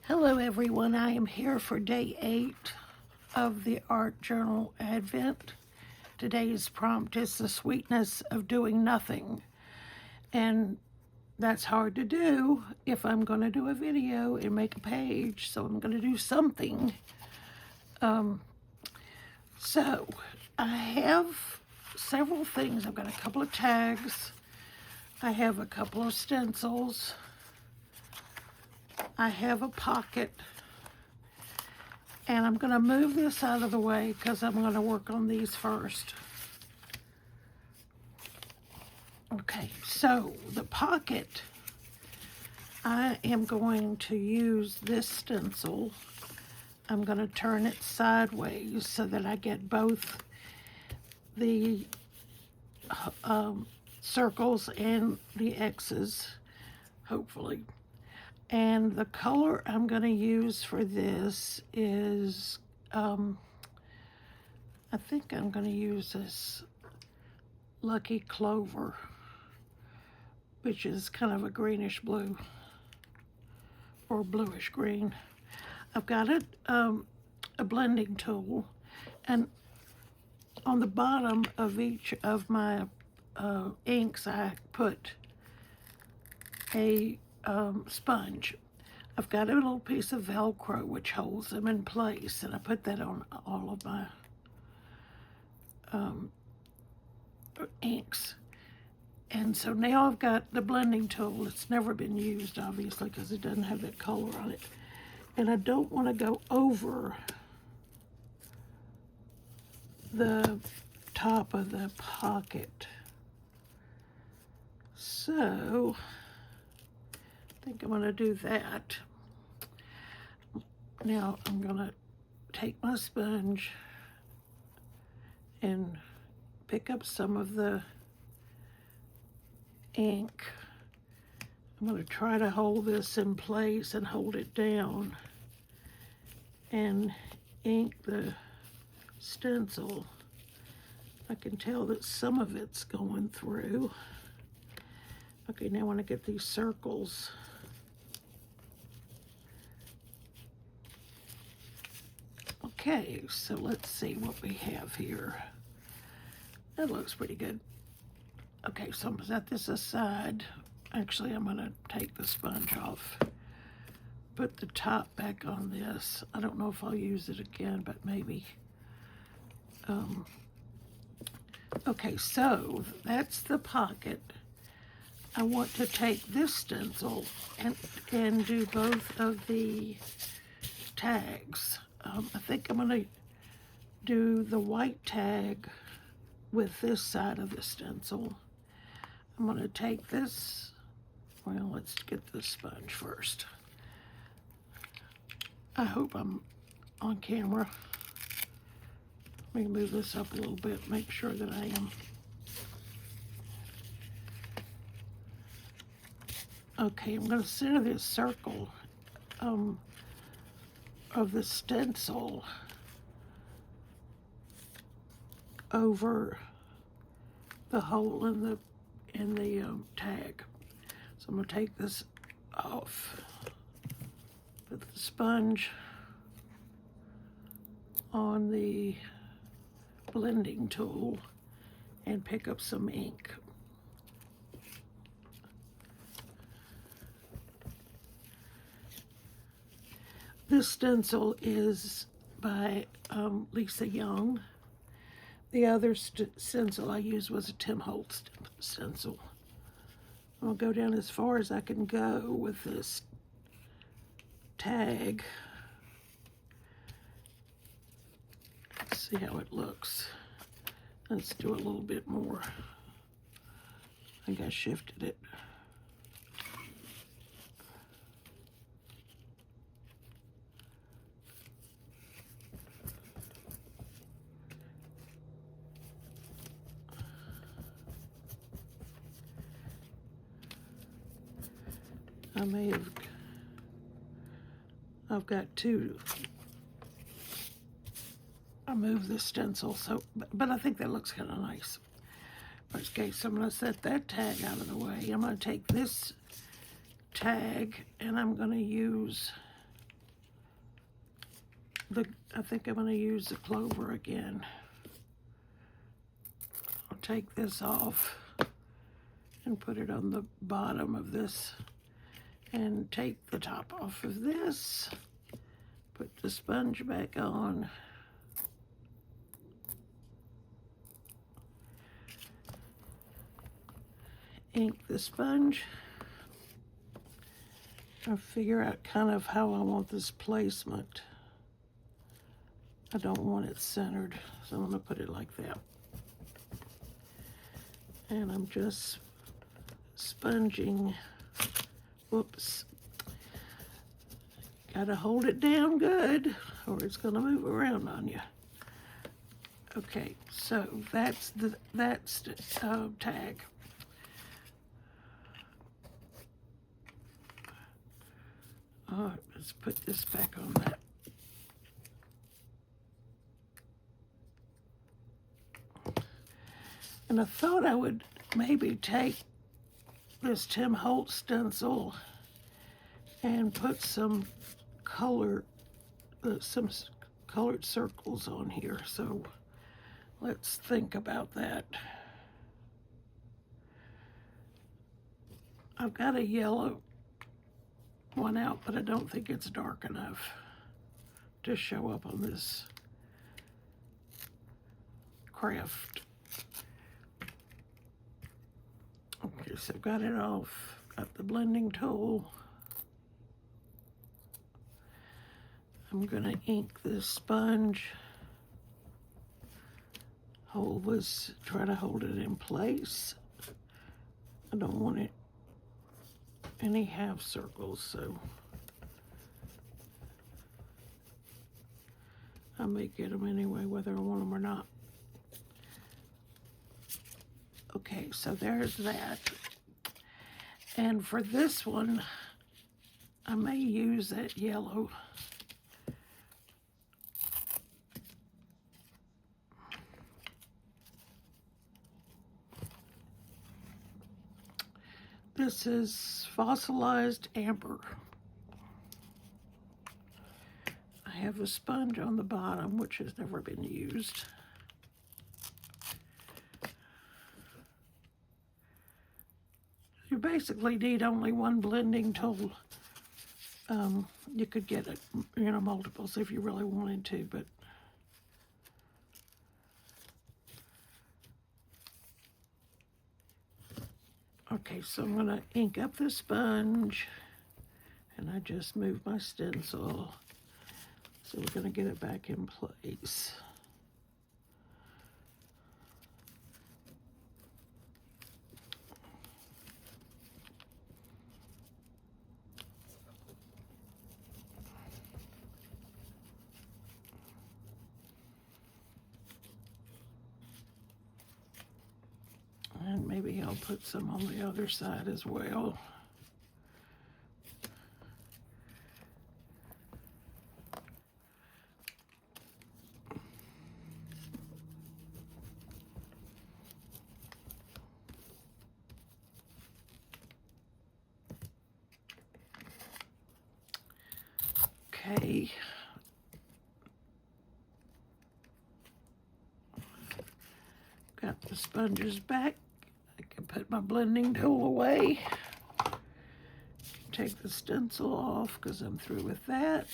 Hello everyone, I am here for day 8 of the Art Journal Advent. Today's prompt is the sweetness of doing nothing. And that's hard to do if I'm going to do a video and make a page, so I'm going to do something. So I have several things. I've got a couple of tags. I have a couple of stencils. I have a pocket, and I'm going to move this out of the way because I'm going to work on these first. Okay, so the pocket, I am going to use this stencil. I'm going to turn it sideways so that I get both the circles and the X's, hopefully. And the color I'm going to use for this is, I think I'm going to use this Lucky Clover, which is kind of a greenish blue or bluish green. I've got a blending tool, and on the bottom of each of my inks I put a sponge. I've got a little piece of Velcro which holds them in place, and I put that on all of my inks. And so now I've got the blending tool. It's never been used, obviously, because it doesn't have that color on it. And I don't want to go over the top of the pocket. So I think I'm going to do that. Now I'm going to take my sponge and pick up some of the ink. I'm going to try to hold this in place and hold it down and ink the stencil. I can tell that some of it's going through. Okay, now I want to get these circles. Okay, so let's see what we have here. That looks pretty good. Okay, so I'm going to set this aside. Actually, I'm going to take the sponge off. Put the top back on this. I don't know if I'll use it again, but maybe. Okay, so that's the pocket. I want to take this stencil and do both of the tags. I think I'm going to do the white tag with this side of the stencil. I'm going to take this, well, let's get the sponge first. I hope I'm on camera. Let me move this up a little bit, make sure that I am. Okay, I'm going to center this circle of the stencil over the hole in the tag. So I'm going to take this off, put the sponge on the blending tool, and pick up some ink. This stencil is by Lisa Young. The other stencil I used was a Tim Holtz stencil. I'll go down as far as I can go with this tag. Let's see how it looks. Let's do a little bit more. I think I shifted it. I've got two. I moved the stencil, so, but I think that looks kind of nice. Okay, so I'm going to set that tag out of the way. I'm going to take this tag and I'm going to use I think I'm going to use the clover again. I'll take this off and put it on the bottom of this and take the top off of this. Put the sponge back on. Ink the sponge. I'll figure out kind of how I want this placement. I don't want it centered, so I'm going to put it like that. And I'm just sponging. Whoops. Gotta hold it down good or it's going to move around on you. Okay, so that's the tag. All right, let's put this back on that. And I thought I would maybe take this Tim Holtz stencil and put some colored circles on here. So let's think about that. I've got a yellow one out, but I don't think it's dark enough to show up on this craft. Okay, so I've got it off, got the blending tool. I'm gonna ink this sponge. Try to hold it in place. I don't want it any half circles, so I may get them anyway, whether I want them or not. Okay, so there's that. And for this one, I may use that yellow. This is fossilized amber. I have a sponge on the bottom, which has never been used. You basically need only one blending tool. You could get it, multiples if you really wanted to, but okay, so I'm going to ink up the sponge, and I just moved my stencil, so we're going to get it back in place. And maybe I'll put some on the other side as well. Okay. Got the sponges back. I can put my blending tool away. Take the stencil off because I'm through with that.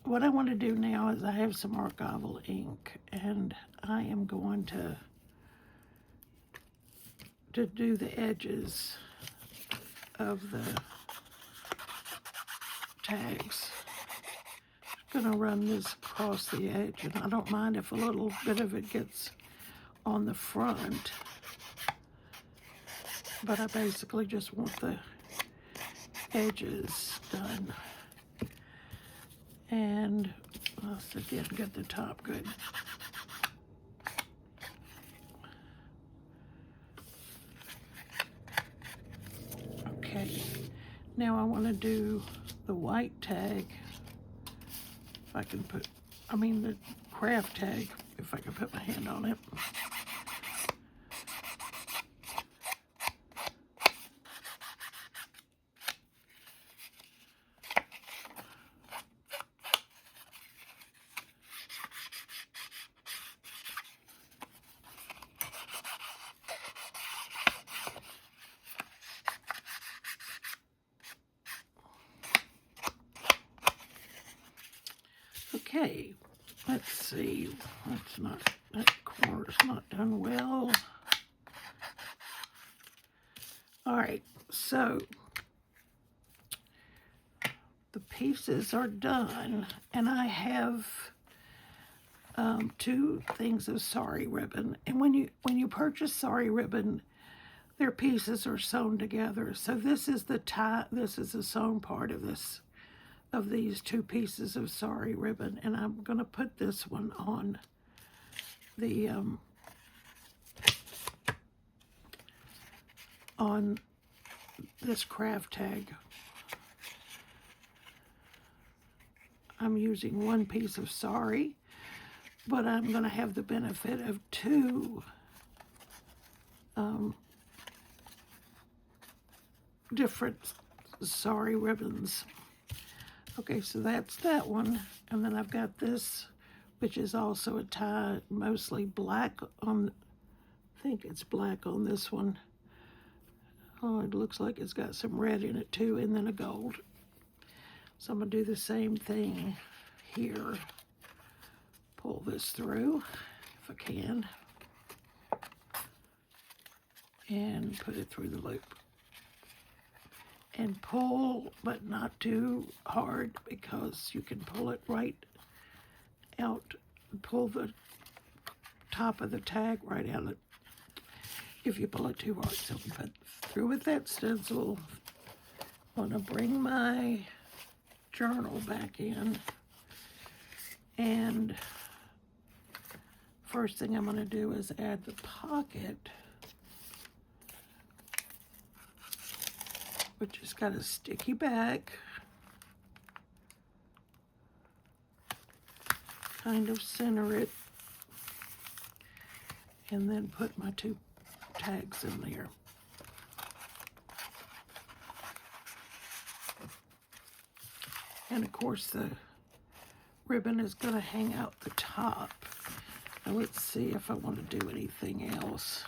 What I want to do now is I have some archival ink, and I am going to do the edges of the tags. I'm going to run this across the edge, and I don't mind if a little bit of it gets on the front, but I basically just want the edges done. And let's again get the top good. Okay, now I want to do the white tag. If I can put, the craft tag, if I can put my hand on it. that corner's not done well. All right, so the pieces are done, and I have 2 things of sari ribbon. And when you purchase sari ribbon, their pieces are sewn together. So this is the tie. This is the sewn part of these 2 pieces of sari ribbon, and I'm going to put this one on the on this craft tag. I'm using 1 piece of sari, but I'm going to have the benefit of 2 different sari ribbons. Okay, so that's that one, and then I've got this, which is also a tie, mostly black on, I think it's black on this one. Oh, it looks like it's got some red in it too, and then a gold. So I'm going to do the same thing here. Pull this through, if I can, and put it through the loop. And pull, but not too hard, because you can pull it right out. Pull the top of the tag right out of it if you pull it too hard. So put through with that stencil. I'm going to bring my journal back in, and first thing I'm going to do is add the pocket, which has got a sticky back. Kind of center it, and then put my 2 tags in there. And of course the ribbon is going to hang out the top. Now let's see if I want to do anything else.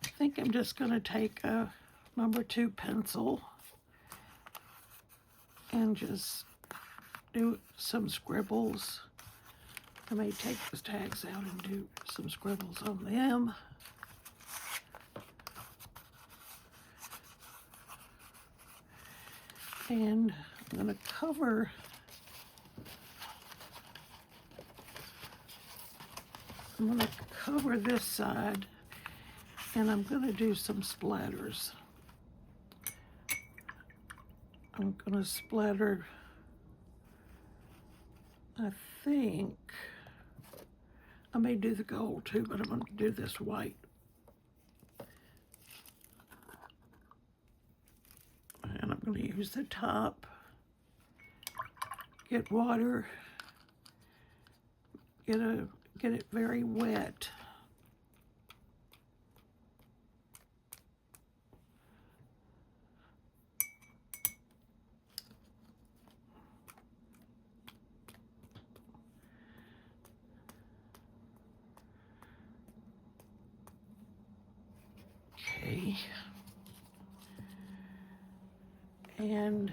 I think I'm just going to take a number 2 pencil and just do some scribbles. I may take those tags out and do some scribbles on them. And I'm going to cover this side, and I'm going to do some splatters. I'm going to splatter, I think, I may do the gold too, but I'm going to do this white. And I'm going to use the top, get water, get it very wet. Okay. And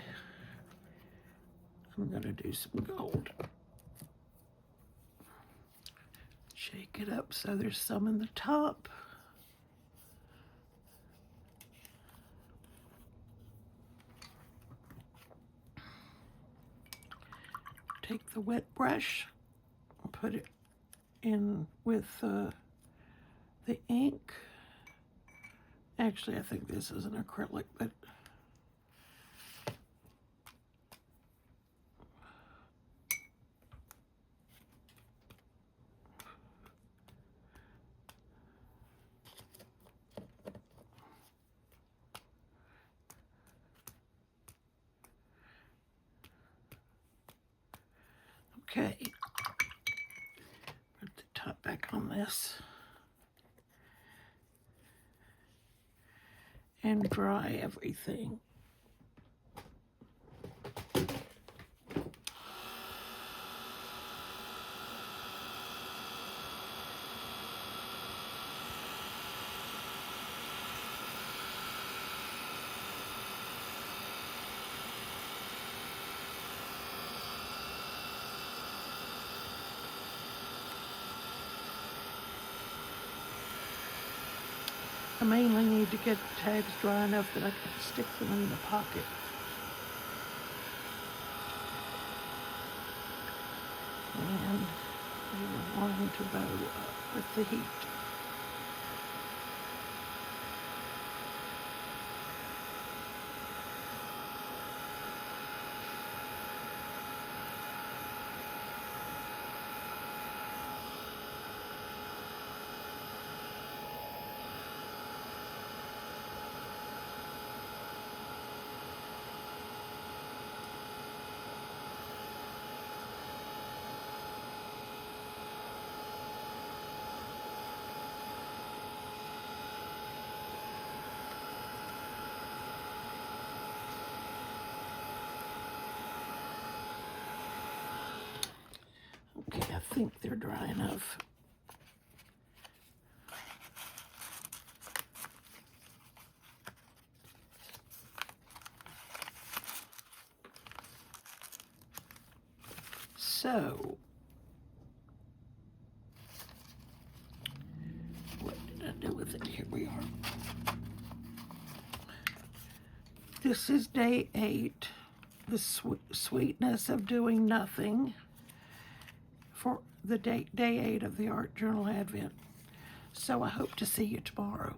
I'm going to do some gold. Shake it up so there's some in the top. Take the wet brush and put it in with the ink. Actually, I think this is an acrylic, but okay. Put the top back on this. And dry everything. I mainly need to get the tags dry enough that I can stick them in the pocket. And we're wanting to bow up with the heat. Okay, I think they're dry enough. So, what did I do with it? Here we are. This is day 8, the sweetness of doing nothing, for the day 8 of the Art Journal Advent. So I hope to see you tomorrow.